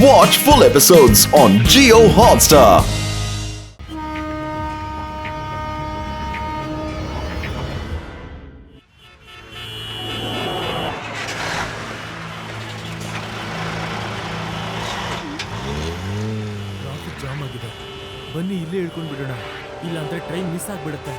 Watch full episodes on Jio Hotstar. Traffic jam ಆಗಿದೆ. ಬನ್ನಿ ಇಲ್ಲೇ ಇಳ್ಕೊಂಡು ಬಿಡೋಣ, ಇಲ್ಲ ಅಂದ್ರೆ ಟ್ರೈನ್ ಮಿಸ್ ಆಗ್ಬಿಡುತ್ತೆ.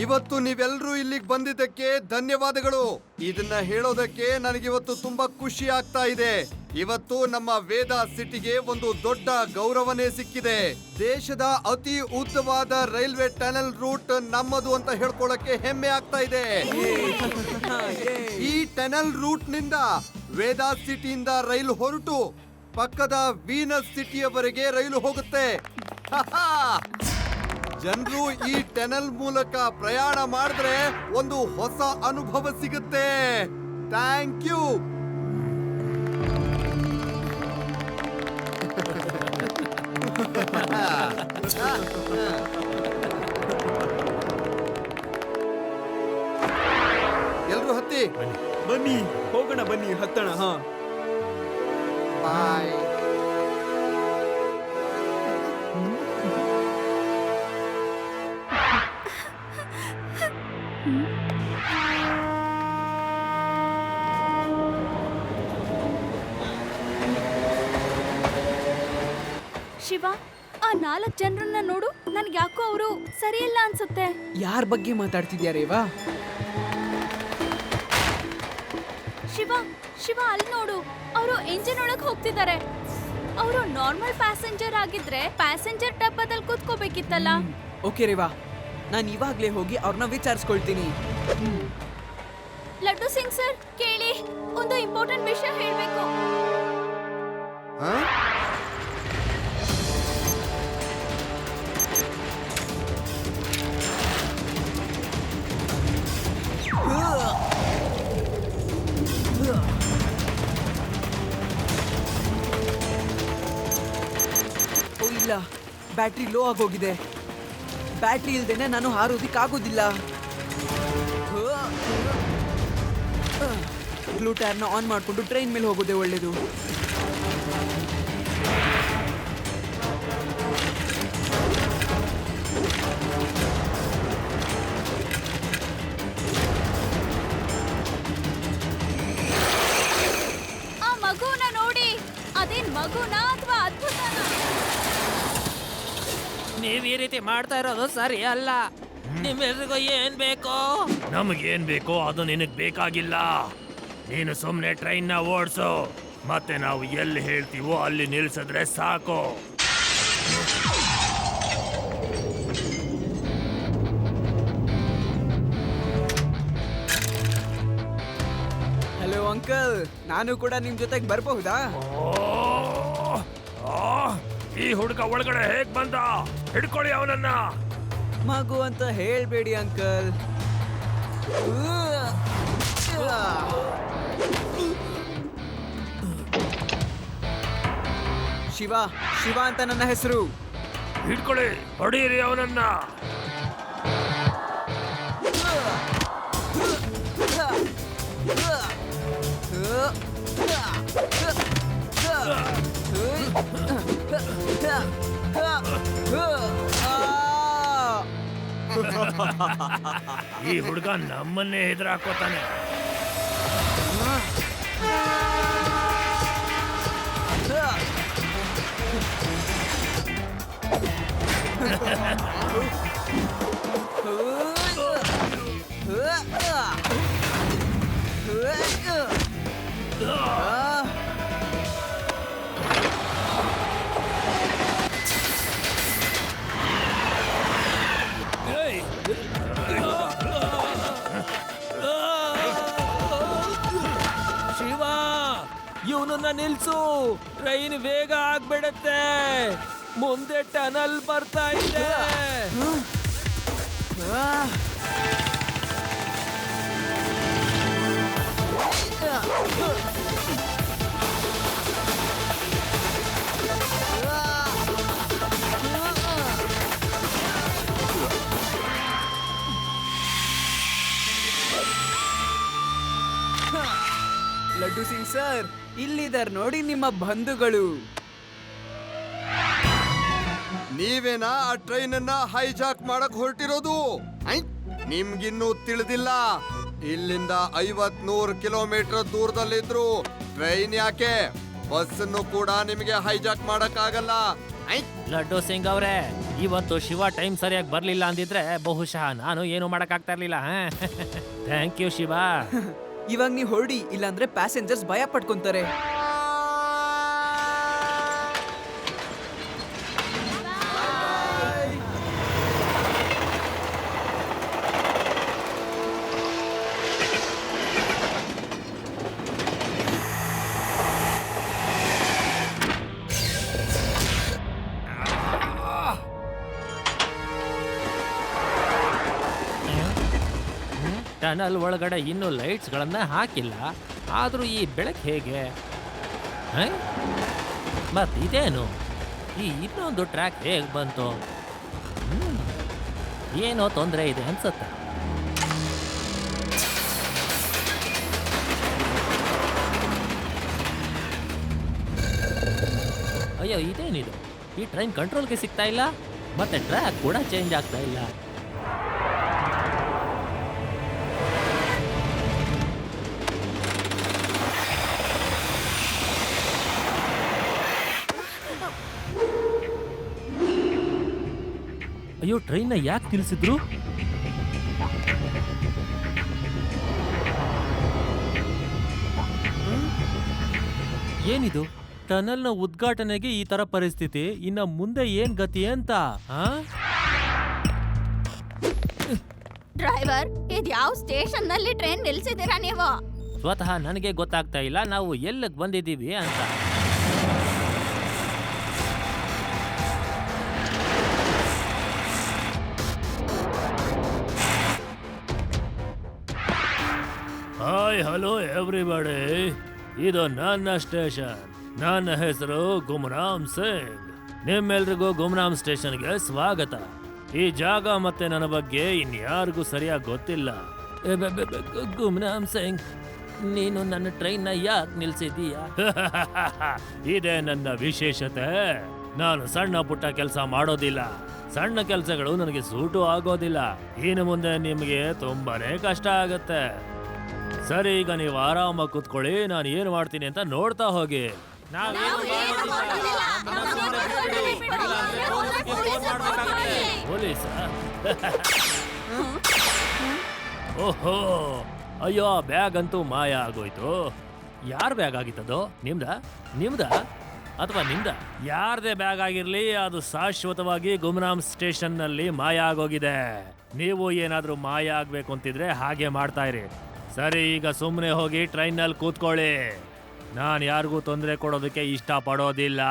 ಇವತ್ತು ನೀವೆಲ್ಲರೂ ಇಲ್ಲಿಗೆ ಬಂದಿದ್ದಕ್ಕೆ ಧನ್ಯವಾದಗಳು. ಇದನ್ನ ಹೇಳೋದಕ್ಕೆ ನನಗಿವತ್ತು ತುಂಬಾ ಖುಷಿ ಆಗ್ತಾ ಇದೆ. ಇವತ್ತು ನಮ್ಮ ವೇದ ಸಿಟಿಗೆ ಒಂದು ದೊಡ್ಡ ಗೌರವನೇ ಸಿಕ್ಕಿದೆ. ದೇಶದ ಅತಿ ಉದ್ದವಾದ ರೈಲ್ವೆ ಟನಲ್ ರೂಟ್ ನಮ್ಮದು ಅಂತ ಹೇಳ್ಕೊಳ್ಳಕ್ಕೆ ಹೆಮ್ಮೆ ಆಗ್ತಾ ಇದೆ. ಈ ಟನಲ್ ರೂಟ್ ನಿಂದ ವೇದ ಸಿಟಿಯಿಂದ ರೈಲು ಹೊರಟು ಪಕ್ಕದ ವೀನಸ್ ಸಿಟಿಯವರೆಗೆ ರೈಲು ಹೋಗುತ್ತೆ. ಜನರು ಈ ಟನಲ್ ಮೂಲಕ ಪ್ರಯಾಣ ಮಾಡಿದ್ರೆ ಒಂದು ಹೊಸ ಅನುಭವ ಸಿಗುತ್ತೆ. Thank you. ಎಲ್ರು ಹತ್ತಿ ಬನ್ನಿ ಹೋಗೋಣ, ಬನ್ನಿ ಹತ್ತಣ. ಹಾ, ಬಾಯ್. ಶಿವ, ಆ 4 ಜನರನ್ನ ನೋಡು. ನನ್ಗೆ ಯಾಕೋ ಅವರು ಸರಿಯಿಲ್ಲ ಅನ್ಸುತ್ತೆ. ಯಾರ ಬಗ್ಗೆ ಮಾತಾಡ್ತಿದ್ಯಾರೇವಾ? ಶಿವ ಶಿವ, ಅಲ್ಲಿ ನೋಡು, ಅವರು ಎಂಜಿನ್ ಒಳಗೆ ಹೋಗ್ತಿದ್ದಾರೆ. ಅವರು ನಾರ್ಮಲ್ ಪ್ಯಾಸೆಂಜರ್ ಆಗಿದ್ರೆ ಪ್ಯಾಸೆಂಜರ್ ಡಬ್ಬದಲ್ಲಿ ಕೂತ್ಕೋಬೇಕಿತ್ತಲ್ಲ. ಓಕೆ ರೇವಾ, ನಾನು ಇವಾಗ್ಲೇ ಹೋಗಿ ಅವ್ರನ್ನ ವಿಚಾರಿಸ್ಕೊಳ್ತೀನಿ. ಲಡ್ಡು ಸಿಂಗ್ ಸರ್, ಕೇಳಿ, ಒಂದು ಇಂಪಾರ್ಟೆಂಟ್ ವಿಷಯ ಹೇಳ್ಬೇಕು. ಓ ಇಲ್ಲ, ಬ್ಯಾಟ್ರಿ ಲೋ ಆಗೋಗಿದೆ. ಬ್ಯಾಟ್ರಿ ಇಲ್ದೇನೆ ನಾನು ಹಾರೋದಿಕ್ಕಾಗೋದಿಲ್ಲ. ಬ್ಲೂ ಟೈರ್ನ ಆನ್ ಮಾಡಿಕೊಂಡು ಟ್ರೈನ್ ಮೇಲೆ ಹೋಗೋದೇ ಒಳ್ಳೇದು. ಆ ಮಗುನ ನೋಡಿ, ಅದೇನ್ ಮಗುನ ಅಥವಾ ಅದ್ಭುತನ? ನೀವ್ ಈ ರೀತಿ ಮಾಡ್ತಾ ಇರೋದು ಸರಿ ಅಲ್ಲ. ನಿಮ್ಮೆಲ್ರಿಗೂ ಏನ್ ಬೇಕು? ನಮಗೇನ್ ಬೇಕೋ ಅದು ನಿನಗ್ ಬೇಕಾಗಿಲ್ಲ. ನೀನು ಸುಮ್ನೆ ಟ್ರೈನ್ ನ ಓಡಿಸು, ಮತ್ತೆ ನಾವು ಎಲ್ಲಿ ಹೇಳ್ತೀವೋ ಅಲ್ಲಿ ನಿಲ್ಸಿದ್ರೆ ಸಾಕು. ಹಲೋ ಅಂಕಲ್, ನಾನು ಕೂಡ ನಿಮ್ ಜೊತೆಗೆ ಬರಬಹುದಾ? ಈ ಹುಡುಗ ಒಳಗಡೆ ಹೇಗ್ ಬಂದ? ಹಿಡ್ಕೊಳ್ಳಿ ಅವನನ್ನ. ಮಗು ಅಂತ ಹೇಳ್ಬೇಡಿ ಅಂಕಲ್. ಶಿವ, ಶಿವ ಅಂತ ನನ್ನ ಹೆಸರು. ಹಿಡ್ಕೊಳ್ಳಿ, ಹೊಡೀರಿ ಅವನನ್ನ. ಈ ಹುಡುಗ ನಮ್ಮನ್ನೇ ಹೆದರಾಕೋತಾನೆ. ಶಿವ, ಇವನನ್ನ ನಿಲ್ಸು. ಟ್ರೈನ್ ವೇಗ ಆಗ್ಬಿಡತ್ತೆ. ಮುಂದೆ ಟನಲ್ ಬರ್ತಾ ಇದೆ. ಸರ್, ಇಲ್ಲಿದಾರ್ ನೋಡಿ ನಿಮ್ಮ ಬಂಧುಗಳು. ನೀವೇನಾ ಆ ಟ್ರೈನ್ ಅನ್ನ ಹೈಜಾಕ್ ಮಾಡಕ್ ಹೊರಟಿರೋದು? ನಿಮ್ಗಿನ್ನೂ ತಿಳಿದಿಲ್ಲ. ಇಲ್ಲಿಂದ 50-100 ಕಿಲೋಮೀಟರ್ ದೂರದಲ್ಲಿದ್ರು ಟ್ರೈನ್ ಯಾಕೆ, ಬಸ್ ಅನ್ನು ಕೂಡ ನಿಮಗೆ ಹೈಜಾಕ್ ಮಾಡಕ್ ಆಗಲ್ಲ. ಲಡ್ಡು ಸಿಂಗ್ ಅವರೇ, ಇವತ್ತು ಶಿವ ಟೈಮ್ ಸರಿಯಾಗಿ ಬರ್ಲಿಲ್ಲ ಅಂದಿದ್ರೆ ಬಹುಶಃ ನಾನು ಏನು ಮಾಡಕ್ ಆಗ್ತಾ ಇರ್ಲಿಲ್ಲ. Thank you Shiva. ಇವಾಗ ನೀವು ಹೊರಡಿ, ಇಲ್ಲಾಂದ್ರೆ ಪ್ಯಾಸೆಂಜರ್ಸ್ ಭಯ ಪಡ್ಕೊಂತಾರೆ. ಟನಲ್ ಒಳಗಡೆ ಇನ್ನೂ ಲೈಟ್ಸ್ಗಳನ್ನ ಹಾಕಿಲ್ಲ, ಆದ್ರೂ ಈ ಬೆಳಕು ಹೇಗೆ? ಮತ್ತಿದೇನು, ಈ ಇನ್ನೊಂದು ಟ್ರ್ಯಾಕ್ ಹೇಗೆ ಬಂತು? ಏನೋ ತೊಂದರೆ ಇದೆ ಅನ್ಸತ್ತೆ. ಅಯ್ಯೋ, ಇದೇನಿದು? ಈ ಟ್ರೈನ್ ಕಂಟ್ರೋಲ್ಗೆ ಸಿಗ್ತಾ ಇಲ್ಲ, ಮತ್ತೆ ಟ್ರ್ಯಾಕ್ ಕೂಡ ಚೇಂಜ್ ಆಗ್ತಾ ಇಲ್ಲ. ಅಯ್ಯೋ, ಟ್ರೈನ್ನ ಯಾಕೆ ನಿಲ್ಲಿಸಿದ್ರು? ಏನಿದು? ಟನಲ್ನ ಉದ್ಘಾಟನೆಗೆ ಈ ತರ ಪರಿಸ್ಥಿತಿ, ಇನ್ನ ಮುಂದೆ ಏನ್ ಗತಿ ಅಂತ? ಡ್ರೈವರ್, ಇದ್ ಯಾವ ಸ್ಟೇಷನ್ ನಲ್ಲಿ ಟ್ರೈನ್ ನಿಲ್ಸಿದ್ದೀರಾ ನೀವು? ಸ್ವತಃ ನನಗೆ ಗೊತ್ತಾಗ್ತಾ ಇಲ್ಲ ನಾವು ಎಲ್ಲಿಗೆ ಬಂದಿದ್ದೀವಿ ಅಂತ. ಹಾಯ್, ಹಲೋ ಎವ್ರಿಬಡಿ, ಇದು ನನ್ನ ಸ್ಟೇಷನ್. ನನ್ನ ಹೆಸರು ಗುಮ್ರಾಮ್ ಸಿಂಗ್. ನಿಮ್ಮೆಲ್ರಿಗೂ ಗುಮ್ರಾಮ್ ಸ್ಟೇಷನ್ಗೆ ಸ್ವಾಗತ. ಈ ಜಾಗ ಮತ್ತೆ ನನ್ನ ಬಗ್ಗೆ ಇನ್ಯಾರಿಗೂ ಸರಿಯಾಗಿ ಗೊತ್ತಿಲ್ಲ. ಗುಮ್ರಾಮ್ ಸಿಂಗ್, ನೀನು ನನ್ನ ಟ್ರೈನ್ನ ಯಾಕೆ ನಿಲ್ಸಿದೀಯ? ಇದೇ ನನ್ನ ವಿಶೇಷತೆ. ನಾನು ಸಣ್ಣ ಪುಟ್ಟ ಕೆಲಸ ಮಾಡೋದಿಲ್ಲ. ಸಣ್ಣ ಕೆಲಸಗಳು ನನಗೆ ಸೂಟು ಆಗೋದಿಲ್ಲ. ಇನ್ನು ಮುಂದೆ ನಿಮಗೆ ತುಂಬಾನೇ ಕಷ್ಟ ಆಗತ್ತೆ. ಸರಿ, ಈಗ ನೀವು ಆರಾಮಾಗಿ ಕೂತ್ಕೊಳ್ಳಿ. ನಾನು ಏನು ಮಾಡ್ತೀನಿ ಅಂತ ನೋಡ್ತಾ ಹೋಗಿ. ಪೊಲೀಸ? ಓಹೋ, ಅಯ್ಯೋ, ಬ್ಯಾಗ್ ಅಂತೂ ಮಾಯ ಆಗೋಯ್ತು. ಯಾರ ಬ್ಯಾಗ್ ಆಗಿತ್ತದು? ನಿಮ್ದ ಅಥವಾ ನಿಮ್ದ? ಯಾರದೇ ಬ್ಯಾಗ್ ಆಗಿರ್ಲಿ, ಅದು ಶಾಶ್ವತವಾಗಿ ಗುಮ್ರಾಮ್ ಸ್ಟೇಷನ್ ನಲ್ಲಿ ಮಾಯ ಆಗೋಗಿದೆ. ನೀವು ಏನಾದ್ರೂ ಮಾಯ ಆಗ್ಬೇಕು ಅಂತಿದ್ರೆ ಹಾಗೆ ಮಾಡ್ತಾ ಇರಿ. ಸರಿ, ಈಗ ಸುಮ್ಮನೆ ಹೋಗಿ ಟ್ರೈನ್ನಲ್ಲಿ ಕೂತ್ಕೊಳ್ಳಿ. ನಾನು ಯಾರಿಗೂ ತೊಂದರೆ ಕೊಡೋದಕ್ಕೆ ಇಷ್ಟ ಪಡೋದಿಲ್ಲ.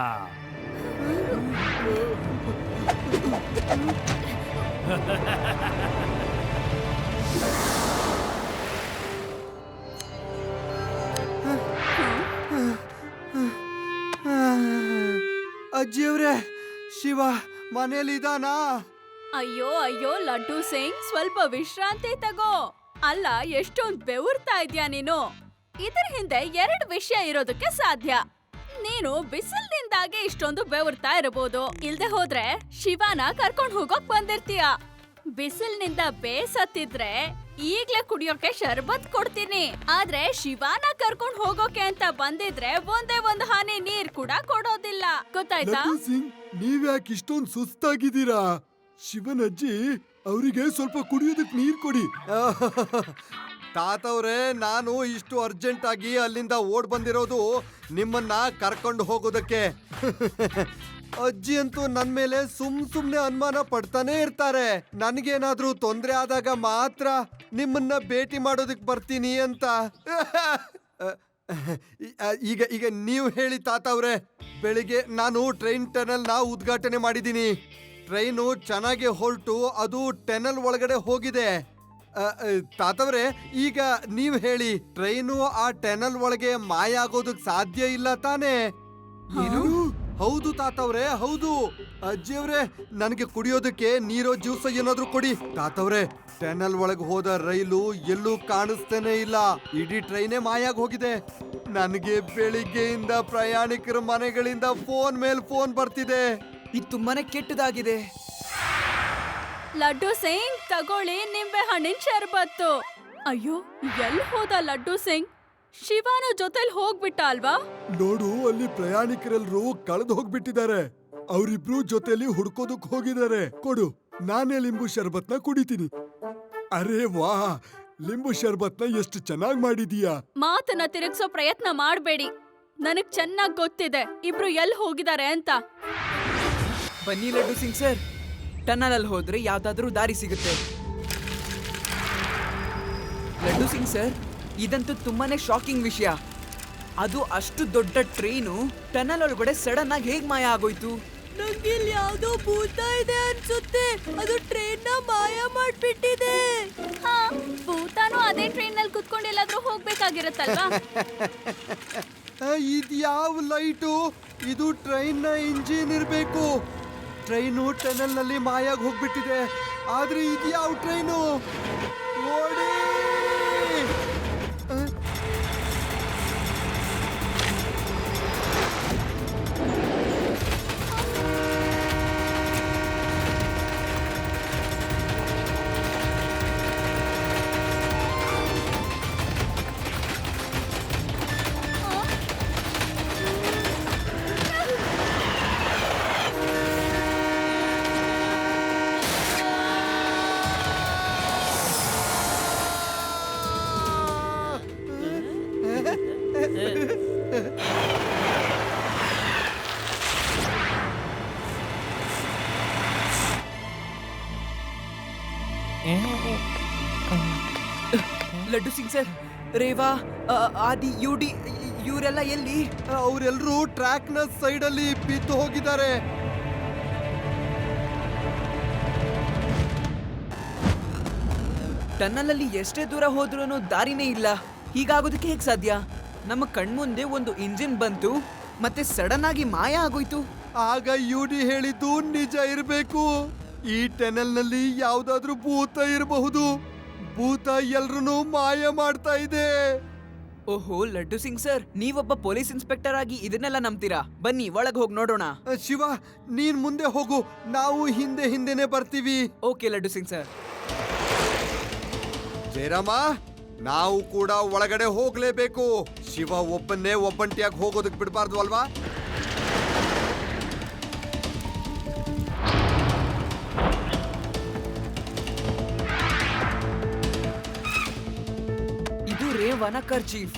ಅಜ್ಜಿಯವ್ರೆ, ಶಿವ ಮನೇಲಿ ಇದಾನಾ? ಅಯ್ಯೋ ಅಯ್ಯೋ ಲಡ್ಡು ಸಿಂಗ್, ಸ್ವಲ್ಪ ವಿಶ್ರಾಂತಿ ತಗೋ. ಅಲ್ಲ, ಎಷ್ಟೊಂದ್ ಬೆವರ್ತಾ ಇದ್ಯಾ ನೀನು. ಇದ್ರ ಹಿಂದೆ 2 ವಿಷಯ ಇರೋದಕ್ಕೆ ಸಾಧ್ಯ. ನೀನು ಬಿಸಿಲಿನಿಂದಾಗೆ ಇಷ್ಟೊಂದು ಬೆವರ್ತಾ ಇರಬಹುದು. ಇಲ್ದೆ ಹೋದ್ರೆ ಶಿವನ ಕರ್ಕೊಂಡ್ ಹೋಗೋಕ್ ಬಂದಿರ್ತೀಯ. ಬಿಸಿಲಿನಿಂದ ಬೇಸತ್ತಿದ್ರೆ ಈಗ್ಲೇ ಕುಡಿಯೋಕೆ ಶರ್ಬತ್ ಕೊಡ್ತೀನಿ. ಆದ್ರೆ ಶಿವನ ಕರ್ಕೊಂಡ್ ಹೋಗೋಕೆ ಅಂತ ಬಂದಿದ್ರೆ ಒಂದೇ ಒಂದು ಹನಿ ನೀರ್ ಕೂಡ ಕೊಡೋದಿಲ್ಲ. ಗೊತ್ತಾಯ್ತಾ? ನೀವ್ಯಾಕೆ ಇಷ್ಟೊಂದು ಸುಸ್ತಾಗಿದ್ದೀರಾ? ಶಿವನ್ ಅಜ್ಜಿ, ಅವರಿಗೆ ಸ್ವಲ್ಪ ಕುಡಿಯೋದಕ್ಕೆ ನೀರ್ ಕೊಡಿ. ತಾತವ್ರೆ, ನಾನು ಇಷ್ಟು ಅರ್ಜೆಂಟ್ ಆಗಿ ಅಲ್ಲಿಂದ ಓಡ್ ಬಂದಿರೋದು ನಿಮ್ಮನ್ನ ಕರ್ಕೊಂಡು ಹೋಗೋದಕ್ಕೆ. ಅಜ್ಜಿ ಅಂತೂ ನನ್ ಮೇಲೆ ಸುಮ್ನೆ ಅನುಮಾನ ಪಡ್ತಾನೆ ಇರ್ತಾರೆ. ನನ್ಗೇನಾದ್ರೂ ತೊಂದ್ರೆ ಆದಾಗ ಮಾತ್ರ ನಿಮ್ಮನ್ನ ಭೇಟಿ ಮಾಡೋದಕ್ಕೆ ಬರ್ತೀನಿ ಅಂತ. ಈಗ ನೀವು ಹೇಳಿ ತಾತವ್ರೆ. ಬೆಳಿಗ್ಗೆ ನಾನು ಟ್ರೈನ್ ಟನಲ್ ನ ಉದ್ಘಾಟನೆ ಮಾಡಿದ್ದೀನಿ. ಟ್ರೈನು ಚೆನ್ನಾಗಿ ಹೊರಟು ಅದು ಟನಲ್ ಒಳಗಡೆ ಹೋಗಿದೆ. ತಾತವ್ರೆ, ಈಗ ನೀವ್ ಹೇಳಿ, ಟ್ರೈನು ಆ ಟನಲ್ ಒಳಗೆ ಮಾಯ ಆಗೋದಕ್ ಸಾಧ್ಯ ಇಲ್ಲ ತಾನೇ? ಏನು? ಹೌದು ತಾತವ್ರೆ, ಹೌದು. ಅಜ್ಜಿಯವ್ರೆ, ನನಗೆ ಕುಡಿಯೋದಕ್ಕೆ ನೀರೋ ಜ್ಯೂಸ್ ಏನಾದ್ರೂ ಕೊಡಿ. ತಾತವ್ರೆ, ಟನಲ್ ಒಳಗೆ ಹೋದ ರೈಲು ಎಲ್ಲೂ ಕಾಣಿಸ್ತೇನೆ ಇಲ್ಲ. ಇಡೀ ಟ್ರೈನೇ ಮಾಯಾಗಿ ಹೋಗಿದೆ. ನನಗೆ ಬೆಳಿಗ್ಗೆಯಿಂದ ಪ್ರಯಾಣಿಕರ ಮನೆಗಳಿಂದ ಫೋನ್ ಮೇಲ್ ಫೋನ್ ಬರ್ತಿದೆ. ಇದು ತುಂಬಾನೇ ಕೆಟ್ಟದಾಗಿದೆ. ಲಡ್ಡು ಸಿಂಗ್ ತಗೊಳ್ಳಿ ನಿಂಬೆ ಹಣ್ಣಿನ ಶರ್ಬತ್ತು. ಅಯ್ಯೋ ಎಲ್ಲಿ ಹೋದ ಲಡ್ಡು ಸಿಂಗ್? ಶಿವಾನು ಜೊತೆಲಿ ಹೋಗ್ಬಿಟ್ಟ ಅಲ್ವಾ? ನೋಡು, ಅಲ್ಲಿ ಪ್ರಯಾಣಿಕರೆಲ್ಲರೂ ಕಳೆದು ಹೋಗ್ಬಿಟ್ಟಿದ್ದಾರೆ. ಅವರಿಬ್ರು ಜೊತೆಲಿ ಹುಡ್ಕೋದಕ್ ಹೋಗಿದ್ದಾರೆ. ಕೊಡು, ನಾನೇ ಲಿಂಬು ಶರ್ಬತ್ನ ಕುಡಿತೀನಿ. ಅರೆ ವಾ, ಲಿಂಬು ಶರ್ಬತ್ನ ಎಷ್ಟು ಚೆನ್ನಾಗಿ ಮಾಡಿದೀಯಾ. ಮಾತನ್ನ ತಿರುಗಿಸೋ ಪ್ರಯತ್ನ ಮಾಡ್ಬೇಡಿ. ನನಗ್ ಚೆನ್ನಾಗ್ ಗೊತ್ತಿದೆ ಇಬ್ರು ಎಲ್ಲಿ ಹೋಗಿದ್ದಾರೆ ಅಂತ. ಬನ್ನಿ ಲಡ್ಡು ಸಿಂಗ್ ಸರ್, ಟನಲ್ ಅಲ್ಲಿ ಹೋದ್ರೆ ಯಾವ್ದಾದ್ರೂ ದಾರಿ ಸಿಗುತ್ತೆ. ಲಡ್ಡು ಸಿಂಗ್ ಸರ್, ಇದಂತೂ ತುಂಬಾನೇ ಶಾಕಿಂಗ್ ವಿಷಯ. ಅದು ಅಷ್ಟು ದೊಡ್ಡ ಟ್ರೈನು ಟನಲ್ ಒಳಗಡೆ ಸಡನ್ ಆಗಿ ಹೇಗ್ ಮಾಯ ಆಗೋಯ್ತು? ನಂಗೆ ಇಲ್ಲಿ ಯಾವ್ದೋ ಭೂತ ಇದೆ ಅನ್ಸುತ್ತೆ. ಅದು ಟ್ರೈನ್ ನ ಮಾಯ ಮಾಡ್ಬಿಟ್ಟಿದೆ. ಹಾ, ಭೂತಾನು ಅದೇ ಟ್ರೈನ್ ನಲ್ಲಿ ಕುತ್ಕೊಂಡು ಎಲ್ಲಾದ್ರೂ ಹೋಗ್ಬೇಕಾಗಿರತ್ತಲ್ವಾ? ಇದ್ಯಾವ ಲೈಟು? ಇದು ಟ್ರೈನ್ ನ ಇಂಜಿನ್ ಇರ್ಬೇಕು. ಟ್ರೈನು ಟನಲ್ ನಲ್ಲಿ ಮಾಯಾಗಿ ಹೋಗ್ಬಿಟ್ಟಿದೆ. ಆದ್ರೆ ಇದ್ಯಾವ ಟ್ರೈನು? ಓಡಿ! ಲಡ್ಡು ಸಿಂಗ್ ಸರ್, ರೇವಾ, ಆದಿ, ಯುಡಿ ಇವರೆಲ್ಲ ಎಲ್ಲಿ? ಅವರೆಲ್ಲರೂ ಟ್ರ್ಯಾಕ್ ನ ಸೈಡ್ ಅಲ್ಲಿ ಬಿದ್ದು ಹೋಗಿದ್ದಾರೆ. ಟನಲ್ ಅಲ್ಲಿ ಎಷ್ಟೇ ದೂರ ಹೋದ್ರೂ ದಾರಿನೇ ಇಲ್ಲ. ಹೀಗಾಗೋದಕ್ಕೆ ಹೇಗ್ ಸಾಧ್ಯ? ನಮ್ಮ ಕಣ್ಮುಂದೆ ಒಂದು ಇಂಜಿನ್ ಬಂತು, ಮತ್ತೆ ಸಡನ್ ಆಗಿ ಮಾಯ ಆಗೋಯ್ತು. ಆಗ ಯುಡಿ ಹೇಳಿದ್ದು ನಿಜ ಇರಬೇಕು. ಈ ಟನಲ್ ನಲ್ಲಿ ಯಾವ್ದಾದ್ರೂ ಭೂತ ಇರಬಹುದು. ಭೂತ ಎಲ್ರೂ ಮಾಯ ಮಾಡ್ತಾ ಇದೆ. ಓಹೋ ಲಡ್ಡು ಸಿಂಗ್ ಸರ್, ನೀವೊಬ್ಬ ಪೊಲೀಸ್ ಇನ್ಸ್ಪೆಕ್ಟರ್ ಆಗಿ ಇದನ್ನೆಲ್ಲ ನಂಬ್ತೀರಾ? ಬನ್ನಿ ಒಳಗ್ ಹೋಗಿ ನೋಡೋಣ. ಶಿವ, ನೀನ್ ಮುಂದೆ ಹೋಗು, ನಾವು ಹಿಂದೆನೆ ಬರ್ತೀವಿ. Okay Laddu Singh sir. ಜಯರಾಮ, ನಾವು ಕೂಡ ಒಳಗಡೆ ಹೋಗ್ಲೇಬೇಕು. ಶಿವ ಒಬ್ಬನ್ನೇ ಒಬ್ಬಂಟಿಯಾಗಿ ಹೋಗೋದಕ್ ಬಿಡಬಾರ್ದು ಅಲ್ವಾ? ಇದು ರೇವಾನ ಕರ್ಚೀಫ್.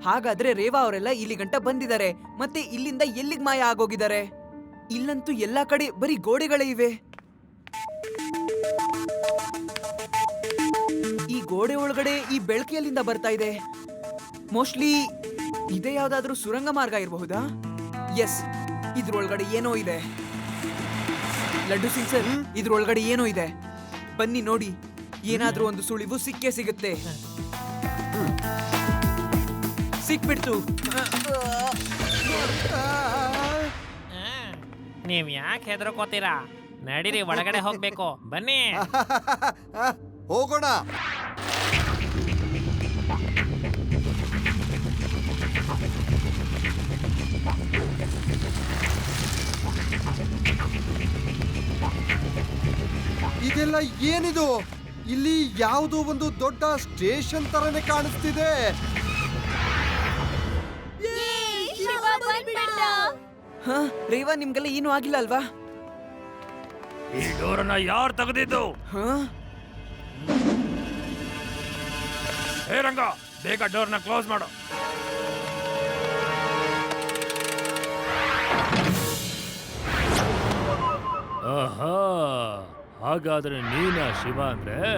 ಹಾಗಾದ್ರೆ ರೇವಾ ಅವರೆಲ್ಲ ಇಲ್ಲಿ ಗಂಟ ಬಂದಿದ್ದಾರೆ. ಮತ್ತೆ ಇಲ್ಲಿಂದ ಎಲ್ಲಿಗ್ ಮಾಯ ಆಗೋಗಿದ್ದಾರೆ? ಇಲ್ಲಂತೂ ಎಲ್ಲಾ ಕಡೆ ಬರೀ ಗೋಡೆಗಳೇ ಇವೆ. ಈ ಗೋಡೆ ಒಳಗಡೆ ಈ ಬೆಳಕು ಎಲ್ಲಿಂದ ಬರ್ತಾ ಇದೆ? ಮೋಸ್ಟ್ಲಿ ಇದೇ ಯಾವ್ದಾದ್ರೂ ಸುರಂಗ ಮಾರ್ಗ ಇರಬಹುದಾ? ಎಸ್, ಇದ್ರೊಳಗಡೆ ಏನೋ ಇದೆ. ಲಡ್ಡು ಸಿಂಗ್ ಸರ್, ಇದ್ರೊಳಗಡೆ ಏನೋ ಇದೆ. ಬನ್ನಿ ನೋಡಿ, ಏನಾದ್ರೂ ಒಂದು ಸುಳಿವು ಸಿಕ್ಕೇ ಸಿಗುತ್ತೆ. ಸಿಕ್ಬಿಡ್ತು. ನೀವ್ ಯಾಕೆ ಹೆದರ್ಕೋತೀರಾ? ನಡೀರಿ, ಒಳಗಡೆ ಹೋಗ್ಬೇಕು. ಬನ್ನಿ. ಹೋಗೋಣ. ಇದೆಲ್ಲ ಏನಿದು? ಇಲ್ಲಿ ಯಾವುದೋ ಒಂದು ದೊಡ್ಡ ಸ್ಟೇಷನ್ ತರನೇ ಕಾಣಿಸ್ತಿದೆ. ಹಾ, ರೇವಾ, ನಿಮ್ಗೆಲ್ಲ ಏನೂ ಆಗಿಲ್ಲ ಅಲ್ವಾ? ಈ ಡೋರನ್ನ ಯಾರು ತೆಗೆದಿದ್ದು? ಹಾ, ಹೇ ರಂಗ, ಬೇಗ ಡೋರ್ನ ಕ್ಲೋಸ್ ಮಾಡು. ಆಹಾ, ಹಾಗಾದ್ರೆ ನೀನ ಶಿವ ಅಂದ್ರೆ?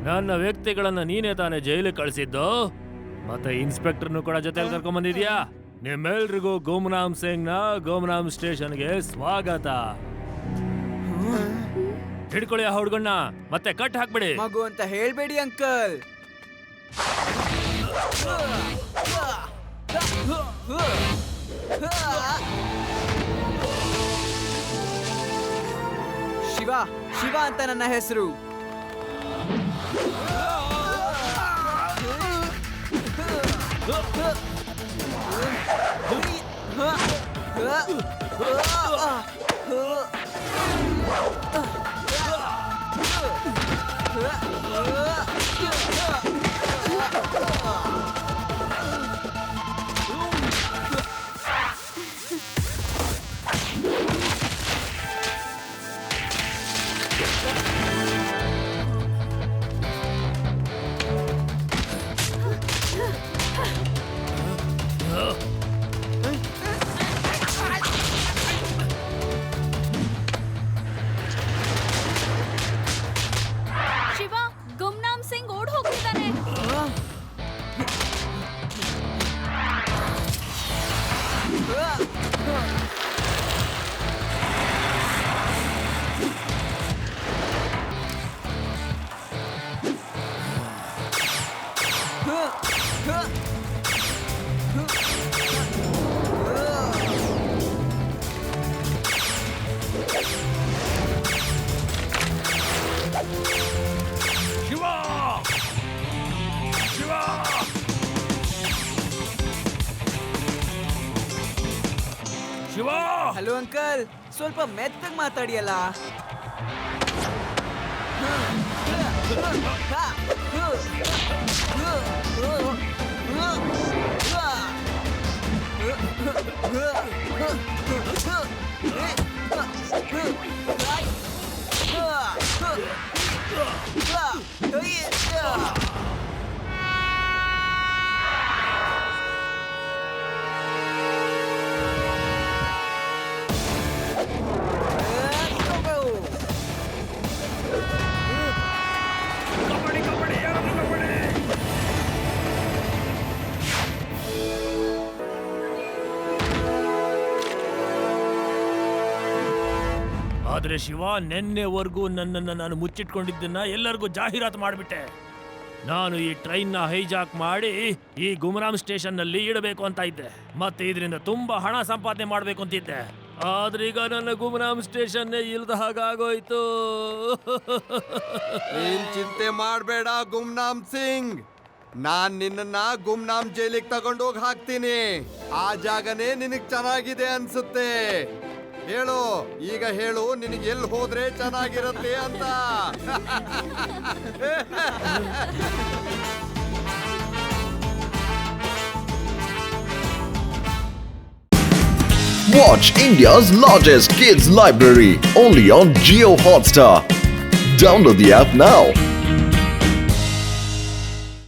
ನನ್ನ ವ್ಯಕ್ತಿಗಳನ್ನ ನೀನೇ ತಾನೇ ಜೈಲಿಗೆ ಕಳಿಸಿದ್ದು? ಮತ್ತೆ ಇನ್ಸ್ಪೆಕ್ಟರ್ನು ಕೂಡ ಜೊತೆಲಿ ಕರ್ಕೊಂಡ್ ಬಂದಿದ್ಯಾ? ನಿಮ್ಮೆಲ್ರಿಗೂ ಗುಮ್ನಾಮ್ ಸಿಂಗ್ ನ ಗುಮ್ನಾಮ್ ಸ್ಟೇಷನ್ಗೆ ಸ್ವಾಗತ. ಹಿಡ್ಕೊಳ್ಳಿ ಆ ಹುಡ್ಗಣ್ಣ, ಮತ್ತೆ ಕಟ್ ಹಾಕ್ಬಿಡಿ. ಮಗು ಅಂತ ಹೇಳ್ಬೇಡಿ ಅಂಕಲ್. ಶಿವ ಶಿವ ಅಂತ ನನ್ನ ಹೆಸರು. ಶಿವ, ಗುಮ್ನಾಮ್ ಸಿಂಗ್ ಓಡ್ ಹೋಗ್ತಿದ್ದಾನೆ. ಶಿವ ಶಿವ ಶಿವ ಹಲೋ ಅಂಕಲ್, ಸ್ವಲ್ಪ ಮೆತ್ತಗ್ ಮಾತಾಡಿಯಲ್ಲ. ಕಬಡ್ಡಿ ಕಬಡ್ಡಿ ಯಾರು ಕಬಡ್ಡಿ. ಆದ್ರೆ ಶಿವ, ನಿನ್ನೆವರೆಗೂ ನನ್ನನ್ನು ನಾನು ಮುಚ್ಚಿಟ್ಕೊಂಡಿದ್ದನ್ನ ಎಲ್ಲರಿಗೂ ಜಾಹೀರಾತು ಮಾಡಿಬಿಟ್ಟೆ. ನಾನು ಈ ಟ್ರೈನ್ನ ಹೈಜಾಕ್ ಮಾಡಿ ಈ ಗುಮ್ರಾಮ್ ಸ್ಟೇಷನ್ ನಲ್ಲಿ ಇಡಬೇಕು ಅಂತ ಇದ್ದೆ, ಮತ್ತೆ ಇದರಿಂದ ತುಂಬಾ ಹಣ ಸಂಪಾದನೆ ಮಾಡಬೇಕು ಅಂತಿದ್ದೆ. ಆದ್ರೆ ಈಗ ನನ್ನ ಗುಮ್ರಾಮ್ ಸ್ಟೇಷನ್ ಇಲ್ದ ಹಾಗಾಗೋಯ್ತು. ನೀನ್ ಚಿಂತೆ ಮಾಡ್ಬೇಡ ಗುಮ್ನಾಮ್ ಸಿಂಗ್, ನಾನ್ ನಿನ್ನ ಗುಮ್ನಾಮ್ ಜೈಲಿಗೆ ತಗೊಂಡೋಗಿ ಹಾಕ್ತೀನಿ. ಆ ಜಾಗನೇ ನಿನಗ್ ಚೆನ್ನಾಗಿದೆ ಅನ್ಸುತ್ತೆ. ಹೇಳು, ಈಗ ಹೇಳು, ನಿನಗೆ ಎಲ್ಲಿ ಹೋದ್ರೆ ಚೆನ್ನಾಗಿರತ್ತೆ ಅಂತ. Watch India's largest kids library only on Geo Hotstar. Download the app now.